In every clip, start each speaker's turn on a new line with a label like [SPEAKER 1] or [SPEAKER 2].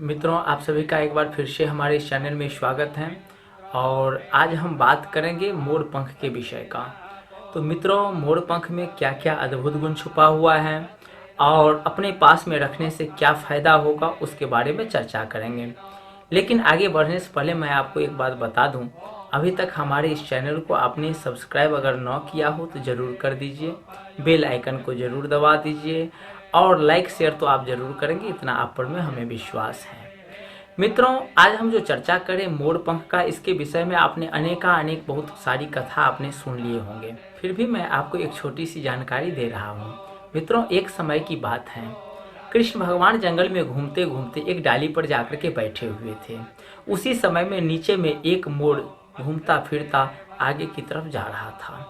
[SPEAKER 1] मित्रों, आप सभी का एक बार फिर से हमारे इस चैनल में स्वागत है। और आज हम बात करेंगे मोर पंख के विषय का। तो मित्रों, मोर पंख में क्या क्या अद्भुत गुण छुपा हुआ है और अपने पास में रखने से क्या फ़ायदा होगा उसके बारे में चर्चा करेंगे। लेकिन आगे बढ़ने से पहले मैं आपको एक बात बता दूं, अभी तक हमारे इस चैनल को आपने सब्सक्राइब अगर न किया हो तो ज़रूर कर दीजिए, बेल आइकन को ज़रूर दबा दीजिए और लाइक शेयर तो आप ज़रूर करेंगे, इतना आप पर में हमें विश्वास है। मित्रों, आज हम जो चर्चा करें मोर पंख का, इसके विषय में आपने अनेक बहुत सारी कथा आपने सुन लिए होंगे, फिर भी मैं आपको एक छोटी सी जानकारी दे रहा हूँ। मित्रों, एक समय की बात है, कृष्ण भगवान जंगल में घूमते घूमते एक डाली पर जाकर के बैठे हुए थे। उसी समय में नीचे में एक मोर घूमता फिरता आगे की तरफ जा रहा था।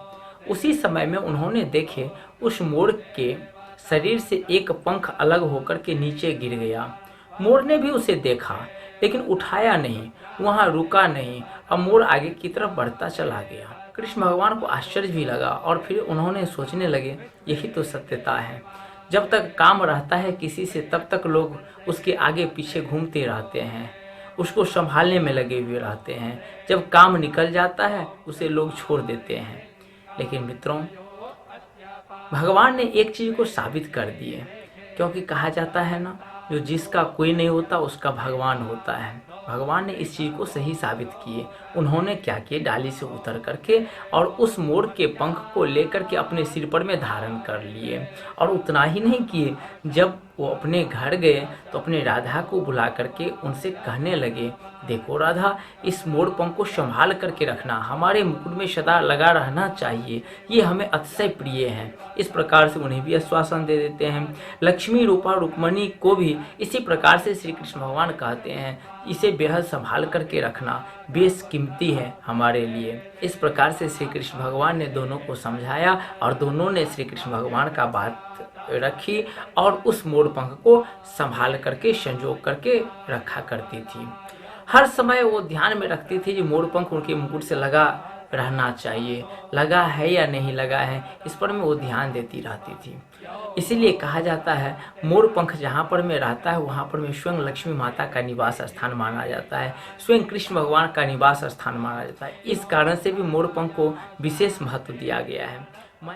[SPEAKER 1] उसी समय में उन्होंने देखे उस मोर के शरीर से एक पंख अलग होकर के नीचे गिर गया। मोर ने भी उसे देखा लेकिन उठाया नहीं, वहां रुका नहीं, अब मोर आगे की तरफ बढ़ता चला गया। कृष्ण भगवान को आश्चर्य भी लगा और फिर उन्होंने सोचने लगे, यही तो सत्यता है। जब तक काम रहता है किसी से तब तक लोग उसके आगे पीछे घूमते रहते हैं, उसको संभालने में लगे हुए रहते हैं। जब काम निकल जाता है उसे लोग छोड़ देते हैं। लेकिन मित्रों, भगवान ने एक चीज को साबित कर दिए, क्योंकि कहा जाता है ना, जो जिसका कोई नहीं होता उसका भगवान होता है। भगवान ने इस चीज को सही साबित किए। उन्होंने क्या किए, डाली से उतर करके और उस मोर के पंख को लेकर के अपने सिर पर में धारण कर लिए। और उतना ही नहीं किए, जब वो अपने घर गए तो अपने राधा को बुला करके उनसे कहने लगे, देखो राधा, इस मोर पंख को संभाल करके रखना, हमारे मुकुट में सदा लगा रहना चाहिए, ये हमें अतिशय प्रिय है। इस प्रकार से उन्हें भी आश्वासन दे देते हैं। लक्ष्मी रूपा रुक्मणी को भी इसी प्रकार से श्री कृष्ण भगवान कहते हैं, इसे बेहद संभाल करके रखना, बेश कीमती है हमारे लिए। इस प्रकार से श्री कृष्ण भगवान ने दोनों को समझाया और दोनों ने श्री कृष्ण भगवान का बात रखी और उस मोर पंख को संभाल करके संजो करके रखा करती थी। हर समय वो ध्यान में रखती थी कि मोर पंख उनके मुकुट से लगा रहना चाहिए, लगा है या नहीं लगा है, इस पर में वो ध्यान देती रहती थी। इसीलिए कहा जाता है, मोर पंख जहाँ पर में रहता है वहाँ पर में स्वयं लक्ष्मी माता का निवास स्थान माना जाता है, स्वयं कृष्ण भगवान का निवास स्थान माना जाता है। इस कारण से भी मोर पंख को विशेष महत्व दिया गया है।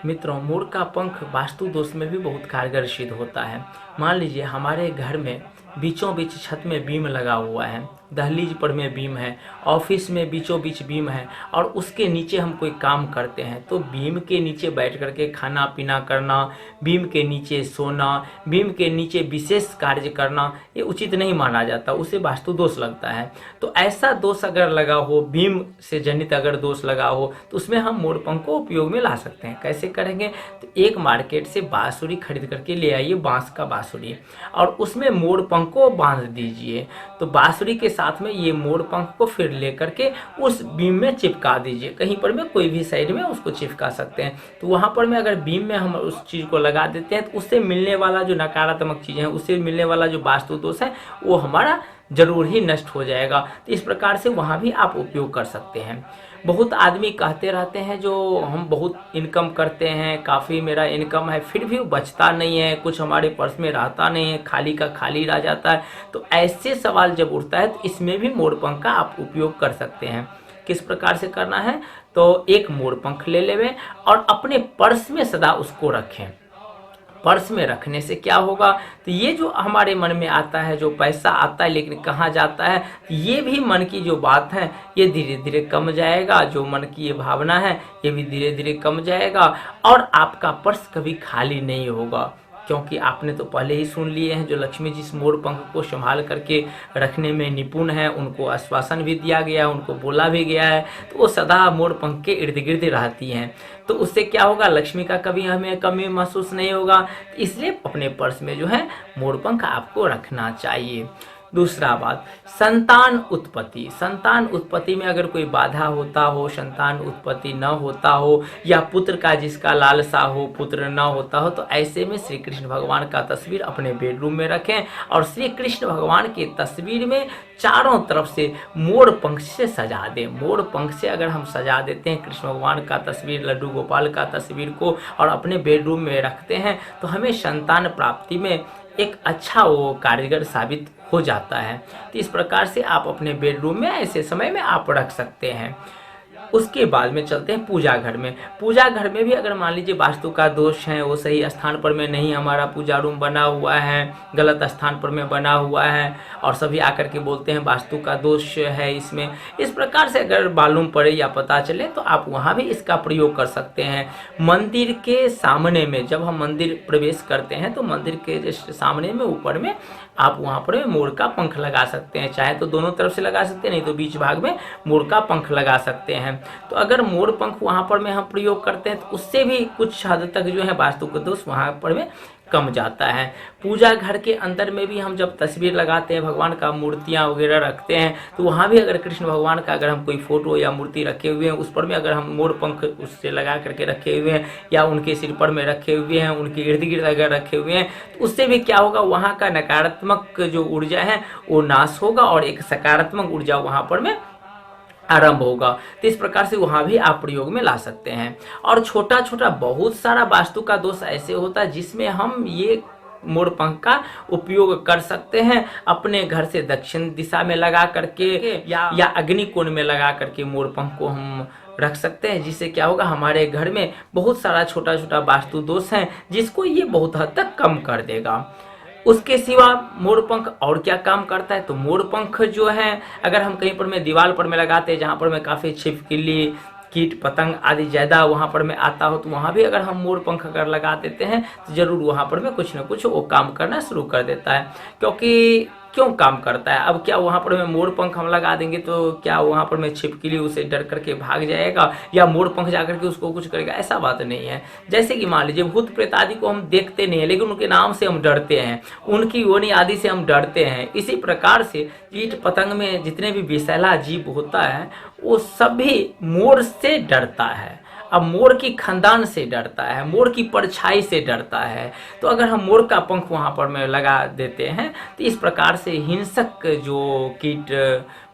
[SPEAKER 1] मित्रों, मोर का पंख वास्तु दोष में भी बहुत कारगर सिद्ध होता है। मान लीजिए हमारे घर में बीचों बीच छत में बीम लगा हुआ है, दहलीज पर में बीम है, ऑफिस में बीचों बीच बीम है और उसके नीचे हम कोई काम करते हैं, तो बीम के नीचे बैठ करके खाना पीना करना, बीम के नीचे सोना, बीम के नीचे विशेष कार्य करना, ये उचित नहीं माना जाता, उसे वास्तु दोष लगता है। तो ऐसा दोष अगर लगा हो, बीम से जनित अगर दोष लगा हो, तो उसमें हम मोर पंख को उपयोग में ला सकते हैं। कैसे करेंगे, तो एक मार्केट से बांसुरी खरीद करके ले आइए, बांस का बांसुरी, और उसमें मोर पंख को बांध दीजिए। तो बांसुरी के साथ में ये मोर पंख को फिर लेकर के उस बीम में चिपका दीजिए। कहीं पर में कोई भी साइड में उसको चिपका सकते हैं। तो वहां पर में अगर बीम में हम उस चीज को लगा देते हैं तो उससे मिलने वाला जो नकारात्मक चीजें हैं, उससे मिलने वाला जो वास्तु दोष है, वो हमारा जरूर ही नष्ट हो जाएगा। तो इस प्रकार से वहां भी आप उपयोग कर सकते हैं। बहुत आदमी कहते रहते हैं, जो हम बहुत इनकम करते हैं, काफ़ी मेरा इनकम है, फिर भी बचता नहीं है, कुछ हमारे पर्स में रहता नहीं है, खाली का खाली रह जाता है। तो ऐसे सवाल जब उठता है तो इसमें भी मोर पंख का आप उपयोग कर सकते हैं। किस प्रकार से करना है, तो एक मोर पंख ले लेवें और अपने पर्स में सदा उसको रखें। पर्स में रखने से क्या होगा, तो ये जो हमारे मन में आता है, जो पैसा आता है लेकिन कहाँ जाता है, ये भी मन की जो बात है ये धीरे धीरे कम जाएगा। जो मन की ये भावना है ये भी धीरे धीरे कम जाएगा और आपका पर्स कभी खाली नहीं होगा। क्योंकि आपने तो पहले ही सुन लिए हैं, जो लक्ष्मी जी इस मोर पंख को संभाल करके रखने में निपुण है, उनको आश्वासन भी दिया गया है, उनको बोला भी गया है, तो वो सदा मोर पंख के इर्द गिर्द रहती हैं। तो उससे क्या होगा, लक्ष्मी का कभी हमें कमी महसूस नहीं होगा। इसलिए अपने पर्स में जो है मोर पंख आपको रखना चाहिए। दूसरा बात, संतान उत्पत्ति। संतान उत्पत्ति में अगर कोई बाधा होता हो, संतान उत्पत्ति न होता हो, या पुत्र का जिसका लालसा हो, पुत्र न होता हो, तो ऐसे में श्री कृष्ण भगवान का तस्वीर अपने बेडरूम में रखें और श्री कृष्ण भगवान की तस्वीर में चारों तरफ से मोर पंख से सजा दें। मोर पंख से अगर हम सजा देते हैं कृष्ण भगवान का तस्वीर, लड्डू गोपाल का तस्वीर को, और अपने बेडरूम में रखते हैं, तो हमें संतान प्राप्ति में एक अच्छा वो कारीगर साबित हो जाता है। तो इस प्रकार से आप अपने बेडरूम में ऐसे समय में आप रख सकते हैं। उसके बाद में चलते हैं पूजा घर में। पूजा घर में भी अगर मान लीजिए वास्तु का दोष है, वो सही स्थान पर में नहीं हमारा पूजा रूम बना हुआ है, गलत स्थान पर में बना हुआ है और सभी आकर के बोलते हैं वास्तु का दोष है इसमें, इस प्रकार से अगर मालूम पड़े या पता चले तो आप वहाँ भी इसका प्रयोग कर सकते हैं। मंदिर के सामने में जब हम मंदिर प्रवेश करते हैं तो मंदिर के जस्ट सामने में ऊपर में आप वहाँ पर मोर का पंख लगा सकते हैं, चाहे तो दोनों तरफ से लगा सकते हैं, नहीं तो बीच भाग में मोर का पंख लगा सकते हैं। तो अगर मोर पंख वहाँ पर में हम प्रयोग करते हैं तो उससे भी कुछ हद तक जो है वास्तु का दोष वहाँ पर में कम जाता है। पूजा घर के अंदर में भी हम जब तस्वीर लगाते हैं, भगवान का मूर्तियाँ वगैरह रखते हैं, तो वहाँ भी अगर कृष्ण भगवान का अगर हम कोई फोटो या मूर्ति रखे हुए हैं उस पर में अगर हम मोर पंख उससे लगा करके रखे हुए हैं या उनके सिर पर में रखे हुए हैं, उनके इर्द गिर्द अगर रखे हुए हैं, तो उससे भी क्या होगा, वहाँ का नकारात्मक जो ऊर्जा है वो नाश होगा और एक सकारात्मक ऊर्जा वहाँ पर में आरंभ होगा। तो इस प्रकार से वहाँ भी आप प्रयोग में ला सकते हैं। और छोटा छोटा बहुत सारा वास्तु का दोष ऐसे होता है जिसमें हम ये मोर पंख का उपयोग कर सकते हैं। अपने घर से दक्षिण दिशा में लगा करके या अग्नि कोण में लगा करके मोर पंख को हम रख सकते हैं, जिससे क्या होगा, हमारे घर में बहुत सारा छोटा छोटा वास्तु दोष है जिसको ये बहुत हद तक कम कर देगा। उसके सिवा मोर पंख और क्या काम करता है, तो मोर पंख जो है अगर हम कहीं पर में दीवार पर में लगाते हैं जहाँ पर में काफ़ी छिपकली कीट पतंग आदि ज़्यादा वहाँ पर में आता हो, तो वहाँ भी अगर हम मोर पंख अगर लगा देते हैं तो ज़रूर वहाँ पर में कुछ ना कुछ वो काम करना शुरू कर देता है। क्योंकि क्यों काम करता है, अब क्या वहाँ पर में मोर पंख हम लगा देंगे तो क्या वहाँ पर में छिपकली उसे डर करके भाग जाएगा या मोर पंख जा करके उसको कुछ करेगा, ऐसा बात नहीं है। जैसे कि मान लीजिए भूत प्रेत आदि को हम देखते नहीं है लेकिन उनके नाम से हम डरते हैं, उनकी योनि आदि से हम डरते हैं। इसी प्रकार से कीट पतंग में जितने भी विषैला जीव होता है वो सभी मोर से डरता है। अब मोर की खानदान से डरता है, मोर की परछाई से डरता है। तो अगर हम मोर का पंख वहाँ पर में लगा देते हैं तो इस प्रकार से हिंसक जो कीट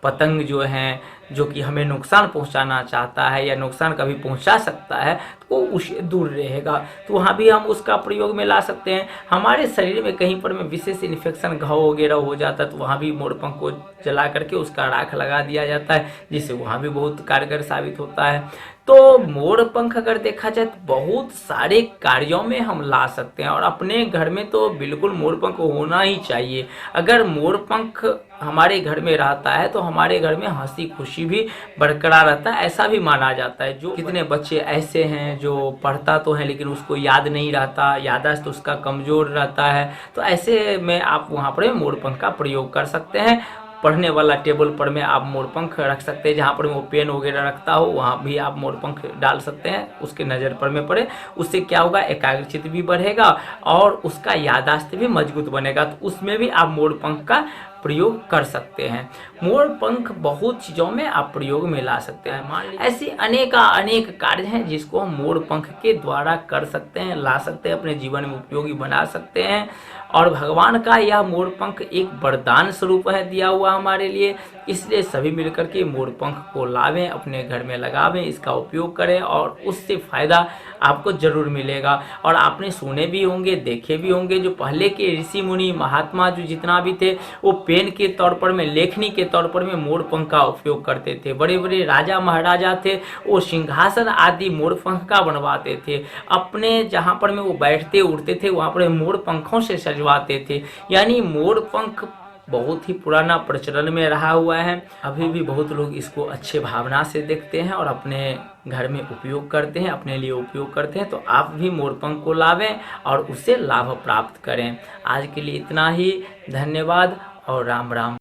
[SPEAKER 1] पतंग जो हैं जो कि हमें नुकसान पहुंचाना चाहता है या नुकसान कभी पहुंचा सकता है तो वो उससे दूर रहेगा। तो वहाँ भी हम उसका प्रयोग में ला सकते हैं। हमारे शरीर में कहीं पर में विशेष इन्फेक्शन घाव वगैरह हो जाता है तो वहाँ भी मोर पंख को जला करके उसका राख लगा दिया जाता है, जिससे वहाँ भी बहुत कारगर साबित होता है। तो मोर पंख अगर देखा जाए तो बहुत सारे कार्यों में हम ला सकते हैं और अपने घर में तो बिल्कुल मोर पंख होना ही चाहिए। अगर मोर पंख हमारे घर में रहता है तो हमारे घर में हंसी खुशी भी बरकरार रहता है, ऐसा भी माना जाता है। जो कितने बच्चे ऐसे हैं जो पढ़ता तो है लेकिन उसको याद नहीं रहता, याददाश्त तो उसका कमज़ोर रहता है, तो ऐसे में आप वहाँ पर मोर पंख का प्रयोग कर सकते हैं। पढ़ने वाला टेबल पर में आप मोर पंख रख सकते हैं, जहाँ पर वो पेन वगैरह रखता हो वहाँ भी आप मोर पंख डाल सकते हैं, उसके नज़र पर में पड़े। उससे क्या होगा, एकाग्रचित्त भी बढ़ेगा और उसका याददाश्त भी मजबूत बनेगा। तो उसमें भी आप मोर पंख का प्रयोग कर सकते हैं। मोर पंख बहुत चीज़ों में आप प्रयोग में ला सकते हैं। मान लीजिए ऐसी अनेक कार्य हैं जिसको हम मोर पंख के द्वारा कर सकते हैं, ला सकते हैं, अपने जीवन में उपयोगी बना सकते हैं। और भगवान का यह मोर पंख एक वरदान स्वरूप है दिया हुआ हमारे लिए, इसलिए सभी मिलकर के मोर पंख को लावें, अपने घर में लगावें, इसका उपयोग करें और उससे फ़ायदा आपको ज़रूर मिलेगा। और आपने सुने भी होंगे, देखे भी होंगे, जो पहले के ऋषि मुनि महात्मा जो जितना भी थे वो पेन के तौर पर में, लेखनी के तौर पर में मोर पंख का उपयोग करते थे। बड़े बड़े राजा महाराजा थे वो सिंहासन आदि मोर पंख का बनवाते थे, अपने जहाँ पर में वो बैठते उठते थे वहाँ पर मोर पंखों से सजवाते थे। यानी मोर पंख बहुत ही पुराना प्रचलन में रहा हुआ है। अभी भी बहुत लोग इसको अच्छे भावना से देखते हैं और अपने घर में उपयोग करते हैं, अपने लिए उपयोग करते हैं। तो आप भी मोर पंख को लावें और उससे लाभ प्राप्त करें। आज के लिए इतना ही, धन्यवाद और राम राम।